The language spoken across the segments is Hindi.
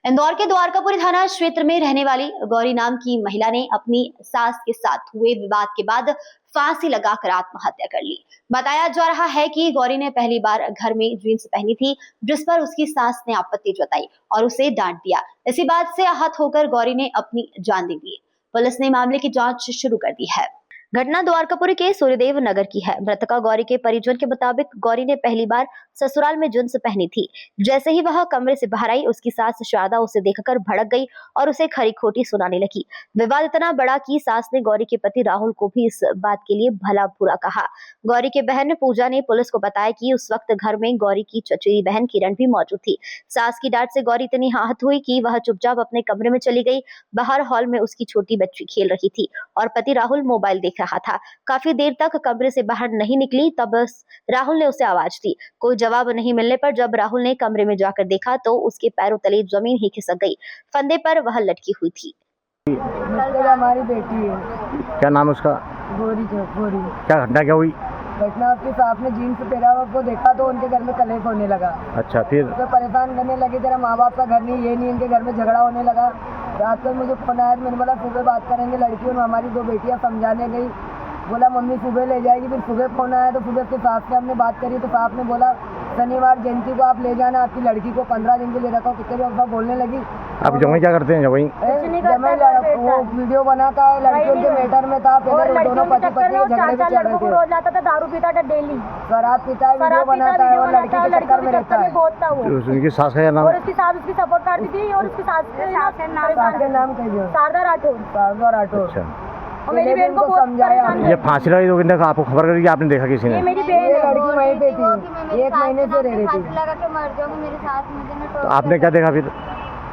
इंदौर के द्वारकापुरी थाना क्षेत्र में रहने वाली गौरी नाम की महिला ने अपनी सास के साथ हुए विवाद के बाद फांसी लगाकर आत्महत्या कर ली। बताया जा रहा है कि गौरी ने पहली बार घर में जींस पहनी थी, जिस पर उसकी सास ने आपत्ति जताई और उसे डांट दिया। इसी बात से आहत होकर गौरी ने अपनी जान दे दी। पुलिस ने मामले की जांच शुरू कर दी है। घटना द्वारकापुरी के सूर्यदेव नगर की है। मृतका गौरी के परिजन के मुताबिक गौरी ने पहली बार ससुराल में जींस पहनी थी। जैसे ही वह कमरे से बाहर आई, उसकी सास शारदा उसे देखकर भड़क गई और उसे खरी खोटी सुनाने लगी। विवाद इतना बड़ा कि सास ने गौरी के पति राहुल को भी इस बात के लिए भला बुरा कहा। गौरी की बहन पूजा ने पुलिस को बताया कि उस वक्त घर में गौरी की चचेरी बहन किरण भी मौजूद थी। सास की डांट से गौरी इतनी आहत हुई कि वह चुपचाप अपने कमरे में चली गई। बाहर हॉल में उसकी छोटी बच्ची खेल रही थी और पति राहुल मोबाइल देख रहा था। काफी देर तक कमरे से बाहर नहीं निकली, तब राहुल ने उसे आवाज दी। कोई जवाब नहीं मिलने पर जब राहुल ने कमरे में जाकर देखा तो उसके पैरों तले जमीन ही खिसक गई। फंदे पर वह लटकी हुई थी। हमारी बेटी है। क्या नाम है उसका? गौरी। क्या घटना क्या हुई? घटना उसके साथ में जीन्स पहना हुआ को देखा तो उनके घर में कलेश होने लगा। अच्छा, फिर तो परेशान करने लगे, तेरा माँ बाप का घर नहीं, ये नहीं, इनके घर में झगड़ा होने लगा। रात को मुझे फोन आया, मैंने बोला सुबह बात करेंगे। लड़की और हमारी दो बेटियां समझाने गई, बोला मम्मी सुबह ले जाएगी। फिर सुबह फोन आया तो सुबह उसके सास से हमने बात करी तो सास ने बोला शनिवार जयंती को आप ले जाना, आपकी लड़की को 15 दिन के लिए रखो। कितने भी बोलने लगी। आप जमाई क्या करते हैं? जमाई वो वीडियो बनाता है, लड़की उनके मैटर में था। पहले दोनों पति पत्नी झगड़े में चल रहे थे। रोज आता था, दारू पीता था, डेली शराब पीता है, वीडियो बनाता है और लड़की के चक्कर में रहता है। उनकी सास का नाम? और उसकी सास उसकी सपोर्ट करती थी और उसकी सास के नाम शारदा राठौर। अच्छा, और मेरी बहन को समझाया। ये फांसी लगी तो आपको खबर करी कि आपने देखा किसी ने? मेरी बहन लड़की वहीं पे थी, 1 महीने से रह रही थी। लगा के मर जाऊंगी, मेरी सास मुझे तो आपने क्या देखा फिर?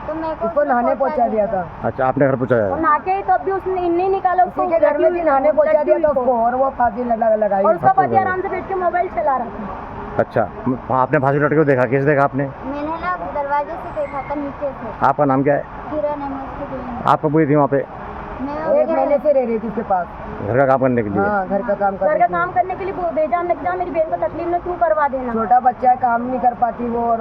तो मैं उसको नहाने पहुंचा दिया था। अच्छा, आपने घर पहुंचाया? और नहा के तब भी उसने इन्हें निकाला, उसको के घर में भी नहाने पहुंचा दिया था उसको और वो फांसी लगाई। और उसका पति आराम से बैठ के मोबाइल चला रहा था। अच्छा, आपने फांसी लटके को देखा? कैसे देखा आपने? मैंने ना दरवाजे से देखा था, नीचे से। आपका नाम क्या है? किरण है, मैं उसकी बहन। आप कब गई थी वहाँ पे? मैं 1 महीने से रह रही थी उसके पास। घर का काम करने के लिए? हाँ, घर का काम करने के लिए बेजान लग जा, मेरी बहन को तकलीफ में क्यों करवा देना। छोटा बच्चा है, काम नहीं कर पाती वो। और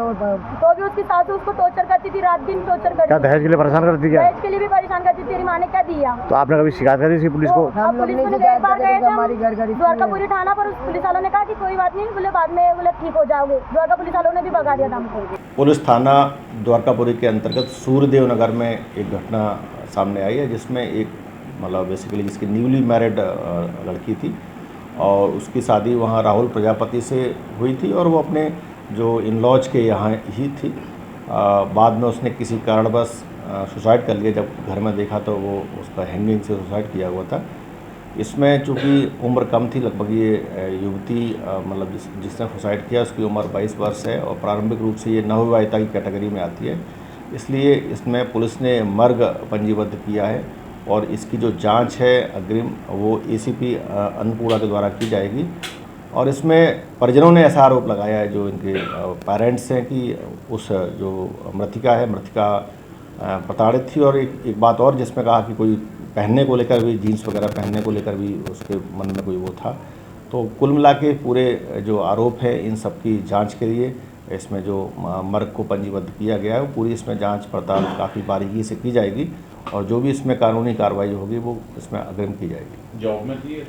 तो भी उसकी सासू उसको टॉर्चर करती थी, रात दिन टॉर्चर करती। क्या दहेज के लिए परेशान करती? क्या दहेज के लिए भी परेशान करती? तेरी माँ ने क्या दिया? तो आपने कभी शिकायत करी थी पुलिस को? हम लोग नहीं शिकायत करते थे, हमारी घर द्वारकापुरी थाना पर पुलिस वालों ने कहा कि कोई बात नहीं, बोले बाद में बोले ठीक हो जाओगे। द्वारका पुलिस वालों ने भी भगा दिया था हमको। पुलिस थाना द्वारकापुरी के अंतर्गत सूर्यदेव नगर में एक घटना सामने आई है, जिसमें एक मतलब बेसिकली जिसकी न्यूली मैरिड लड़की थी और उसकी शादी वहाँ राहुल प्रजापति से हुई थी और वो अपने जो इन लॉज के यहाँ ही थी। बाद में उसने किसी कारणवश सुसाइड कर लिया। जब घर में देखा तो वो उसका हैंगिंग से सुसाइड किया हुआ था। इसमें चूँकि उम्र कम थी, लगभग ये युवती मतलब जिसने सुसाइड किया उसकी उम्र 22 वर्ष है और प्रारंभिक रूप से ये नवविवाहिता की कैटेगरी में आती है। इसलिए इसमें पुलिस ने मर्ग पंजीबद्ध किया है और इसकी जो जांच है अग्रिम वो एसीपी अन्नपूर्णा के द्वारा की जाएगी। और इसमें परिजनों ने ऐसा आरोप लगाया है, जो इनके पेरेंट्स हैं, कि उस जो मृतिका है, मृतिका प्रताड़ित थी। और एक बात और जिसमें कहा कि कोई पहनने को लेकर भी, जीन्स वगैरह पहनने को लेकर भी उसके मन में कोई वो था। तो कुल मिला के पूरे जो आरोप है इन सब की जाँच के लिए इसमें जो मर्ग को पंजीबद्ध किया गया है वो पूरी इसमें जांच पड़ताल काफ़ी बारीकी से की जाएगी और जो भी इसमें कानूनी कार्रवाई होगी वो इसमें अग्रिम की जाएगी। जॉब में थी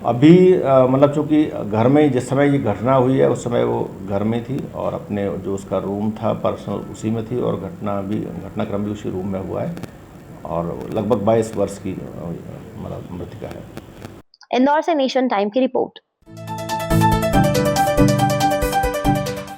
अभी मतलब चूँकि घर में जिस समय ये घटना हुई है उस समय वो घर में थी और अपने जो उसका रूम था पर्सनल उसी में थी और घटनाक्रम भी उसी रूम में हुआ है और लगभग 22 वर्ष की मतलब मृतिका है। इंदौर से नेशन टाइम की रिपोर्ट।